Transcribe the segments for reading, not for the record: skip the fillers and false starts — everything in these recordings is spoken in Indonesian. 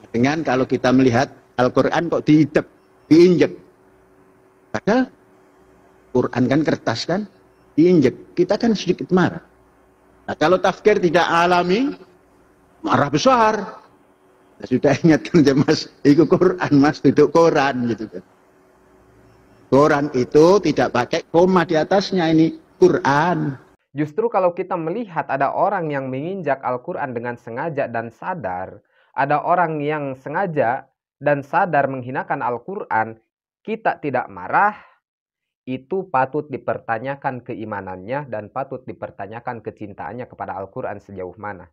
Dengan kalau kita melihat Al-Quran kok diinjek. Padahal Quran kan kertas kan, diinjek. Kita kan sedikit marah. Nah, kalau tafsir tidak alami, marah besar. Nah, sudah ingatkan ya mas, itu Quran mas, duduk Quran gitu kan. Quran itu tidak pakai koma di atasnya, ini Quran. Justru kalau kita melihat ada orang yang menginjak Al-Quran dengan sengaja dan sadar, ada orang yang sengaja dan sadar menghinakan Al-Quran, kita tidak marah, itu patut dipertanyakan keimanannya dan patut dipertanyakan kecintaannya kepada Al-Quran sejauh mana.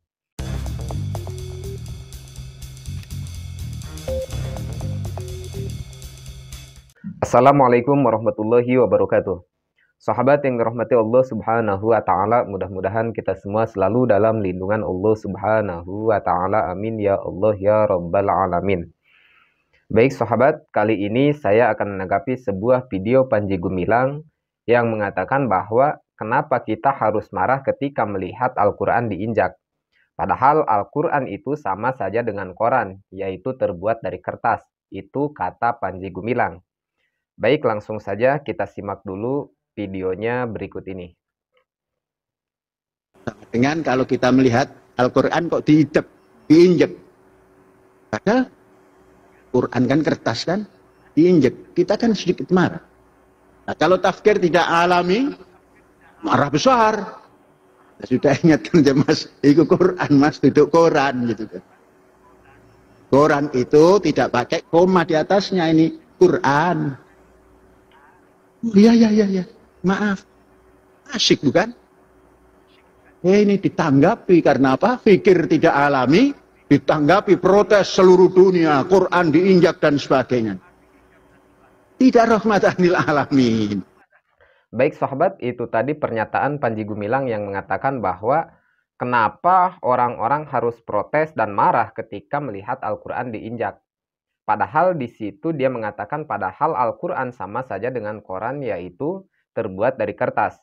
Assalamualaikum warahmatullahi wabarakatuh. Sahabat yang dirahmati Allah Subhanahu wa taala, mudah-mudahan kita semua selalu dalam lindungan Allah Subhanahu wa taala. Amin ya Allah ya rabbal alamin. Baik sahabat, kali ini saya akan menanggapi sebuah video Panji Gumilang yang mengatakan bahwa kenapa kita harus marah ketika melihat Al-Quran diinjak. Padahal Al-Quran itu sama saja dengan koran, yaitu terbuat dari kertas. Itu kata Panji Gumilang. Baik, langsung saja kita simak dulu videonya berikut ini. Dengan kalau kita melihat Al-Quran kok diinjek. Padahal Quran kan kertas kan, diinjek. Kita kan sedikit marah. Nah, kalau tafsir tidak alami, marah besar. Nah, sudah ingatkan ya mas, itu Quran mas, duduk Quran gitu kan. Quran itu tidak pakai koma di atasnya, ini Quran. Iya, maaf. Asyik bukan? Ini ditanggapi karena apa? Fikir tidak alami, ditanggapi protes seluruh dunia, Quran diinjak dan sebagainya. Tidak rahmatan lil alamin. Baik sahabat, itu tadi pernyataan Panji Gumilang yang mengatakan bahwa kenapa orang-orang harus protes dan marah ketika melihat Al-Quran diinjak. Padahal di situ dia mengatakan padahal Al-Quran sama saja dengan koran, yaitu terbuat dari kertas.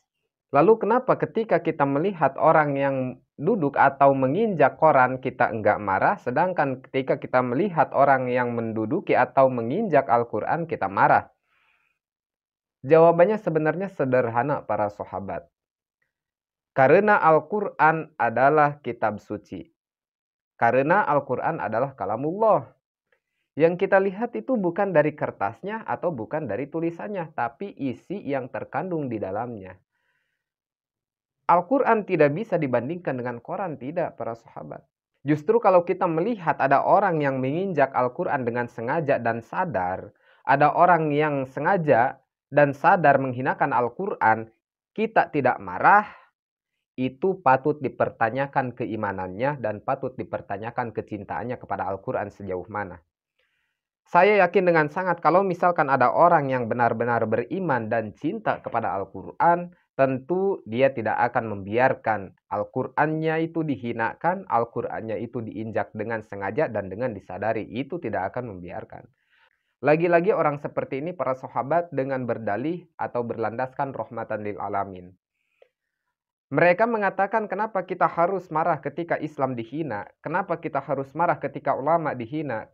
Lalu kenapa ketika kita melihat orang yang duduk atau menginjak koran kita enggak marah, sedangkan ketika kita melihat orang yang menduduki atau menginjak Al-Quran kita marah? Jawabannya sebenarnya sederhana para sahabat. Karena Al-Quran adalah kitab suci. Karena Al-Quran adalah kalamullah. Yang kita lihat itu bukan dari kertasnya atau bukan dari tulisannya, tapi isi yang terkandung di dalamnya. Al-Quran tidak bisa dibandingkan dengan koran, tidak para sahabat. Justru kalau kita melihat ada orang yang menginjak Al-Quran dengan sengaja dan sadar, ada orang yang sengaja dan sadar menghinakan Al-Quran, kita tidak marah, itu patut dipertanyakan keimanannya dan patut dipertanyakan kecintaannya kepada Al-Quran sejauh mana. Saya yakin dengan sangat kalau misalkan ada orang yang benar-benar beriman dan cinta kepada Al-Quran, tentu dia tidak akan membiarkan Al-Qurannya itu dihinakan, Al-Qurannya itu diinjak dengan sengaja dan dengan disadari. Itu tidak akan membiarkan. Lagi-lagi orang seperti ini para sahabat dengan berdalih atau berlandaskan rahmatan lil alamin. Mereka mengatakan kenapa kita harus marah ketika Islam dihina, kenapa kita harus marah ketika ulama dihina,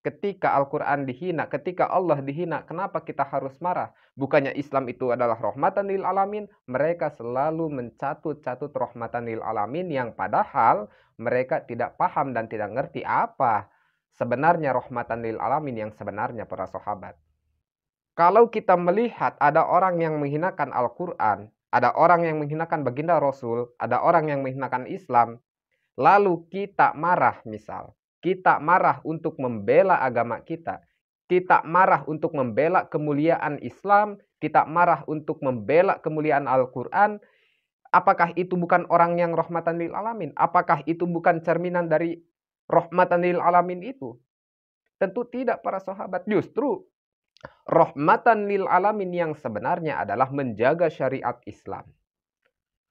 ketika Al-Quran dihina, ketika Allah dihina, kenapa kita harus marah? Bukannya Islam itu adalah rahmatan lil alamin? Mereka selalu mencatut-catut rahmatan lil alamin yang padahal mereka tidak paham dan tidak ngerti apa sebenarnya rahmatan lil alamin yang sebenarnya para sahabat. Kalau kita melihat ada orang yang menghinakan Al-Quran, ada orang yang menghinakan baginda Rasul, ada orang yang menghinakan Islam, lalu kita marah misal. Kita marah untuk membela agama kita. Kita marah untuk membela kemuliaan Islam. Kita marah untuk membela kemuliaan Al-Quran. Apakah itu bukan orang yang rahmatan lil alamin? Apakah itu bukan cerminan dari rahmatan lil alamin itu? Tentu tidak para sahabat. Justru rahmatan lil alamin yang sebenarnya adalah menjaga syariat Islam.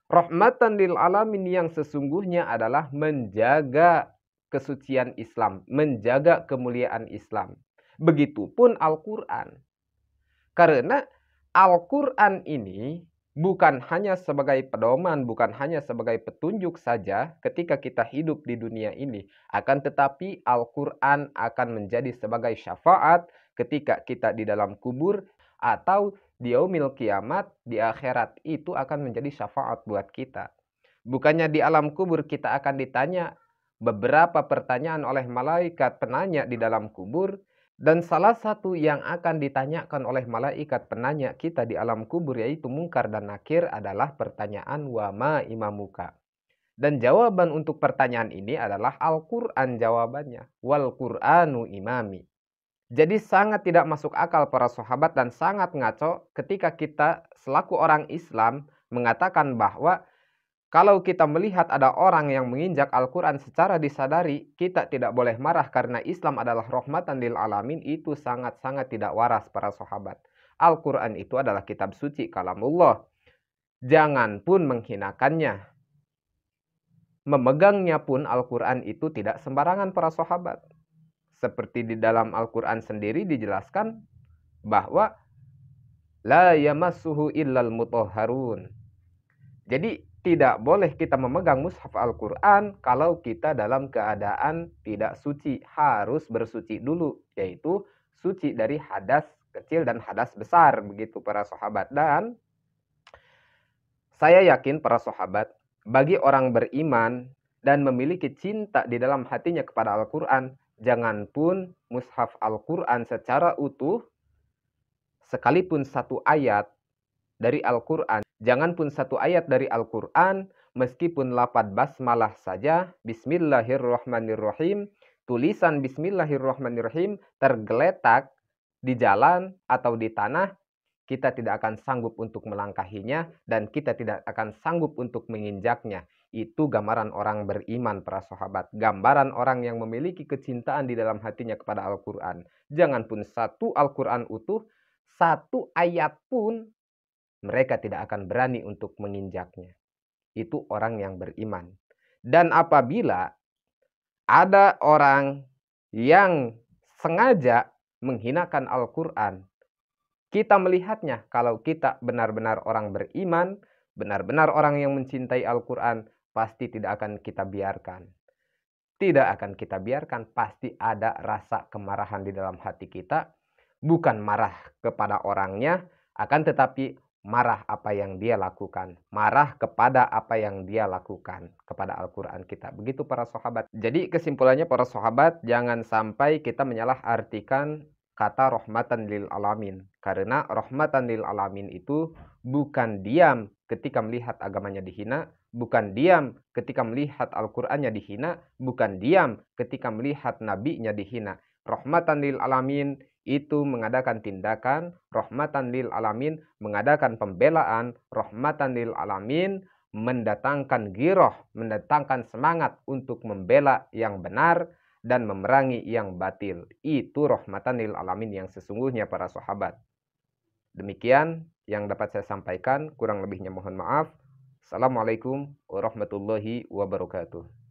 Rahmatan lil alamin yang sesungguhnya adalah menjaga kesucian Islam, menjaga kemuliaan Islam. Begitupun Al-Quran. Karena Al-Quran ini bukan hanya sebagai pedoman, bukan hanya sebagai petunjuk saja ketika kita hidup di dunia ini. Akan tetapi Al-Quran akan menjadi sebagai syafaat ketika kita di dalam kubur atau di yaumil kiamat, di akhirat itu akan menjadi syafaat buat kita. Bukannya di alam kubur kita akan ditanya beberapa pertanyaan oleh malaikat penanya di dalam kubur, dan salah satu yang akan ditanyakan oleh malaikat penanya kita di alam kubur yaitu Mungkar dan Nakir adalah pertanyaan wama imamuka. Dan jawaban untuk pertanyaan ini adalah Al-Quran jawabannya. Wal Qur'anu imami. Jadi sangat tidak masuk akal para sahabat dan sangat ngaco ketika kita selaku orang Islam mengatakan bahwa kalau kita melihat ada orang yang menginjak Al-Quran secara disadari, kita tidak boleh marah karena Islam adalah rahmatan lil alamin. Itu sangat-sangat tidak waras para sahabat. Al-Quran itu adalah kitab suci kalamullah. Jangan pun menghinakannya. Memegangnya pun Al-Quran itu tidak sembarangan para sahabat. Seperti di dalam Al-Quran sendiri dijelaskan bahwa la yamassuhu illal mutahharun. Jadi tidak boleh kita memegang mushaf Al-Quran kalau kita dalam keadaan tidak suci. Harus bersuci dulu, yaitu suci dari hadas kecil dan hadas besar. Begitu para sahabat. Dan saya yakin para sahabat, bagi orang beriman dan memiliki cinta di dalam hatinya kepada Al-Quran, jangan pun mushaf Al-Quran secara utuh, sekalipun satu ayat dari Al-Quran, jangan pun satu ayat dari Al-Quran, meskipun lafaz basmalah saja, Bismillahirrahmanirrahim, tulisan Bismillahirrahmanirrahim tergeletak di jalan atau di tanah, kita tidak akan sanggup untuk melangkahinya dan kita tidak akan sanggup untuk menginjaknya. Itu gambaran orang beriman para sahabat. Gambaran orang yang memiliki kecintaan di dalam hatinya kepada Al-Quran. Jangan pun satu Al-Quran utuh, satu ayat pun mereka tidak akan berani untuk menginjaknya. Itu orang yang beriman. Dan apabila ada orang yang sengaja menghinakan Al-Quran, kita melihatnya kalau kita benar-benar orang beriman, benar-benar orang yang mencintai Al-Quran, pasti tidak akan kita biarkan. Tidak akan kita biarkan, pasti ada rasa kemarahan di dalam hati kita. Bukan marah kepada orangnya, akan tetapi marah apa yang dia lakukan. Marah kepada apa yang dia lakukan kepada Al-Quran kita. Begitu para sahabat. Jadi kesimpulannya para sahabat, jangan sampai kita menyalahartikan kata rahmatan lil alamin. Karena rahmatan lil alamin itu bukan diam ketika melihat agamanya dihina, bukan diam ketika melihat Al-Qur'annya dihina, bukan diam ketika melihat nabinya dihina. Rahmatan lil alamin itu mengadakan tindakan, rahmatan lil alamin mengadakan pembelaan, rahmatan lil alamin mendatangkan giroh, mendatangkan semangat untuk membela yang benar dan memerangi yang batil. Itu rahmatan lil alamin yang sesungguhnya para sahabat. Demikian yang dapat saya sampaikan, kurang lebihnya mohon maaf. Assalamualaikum warahmatullahi wabarakatuh.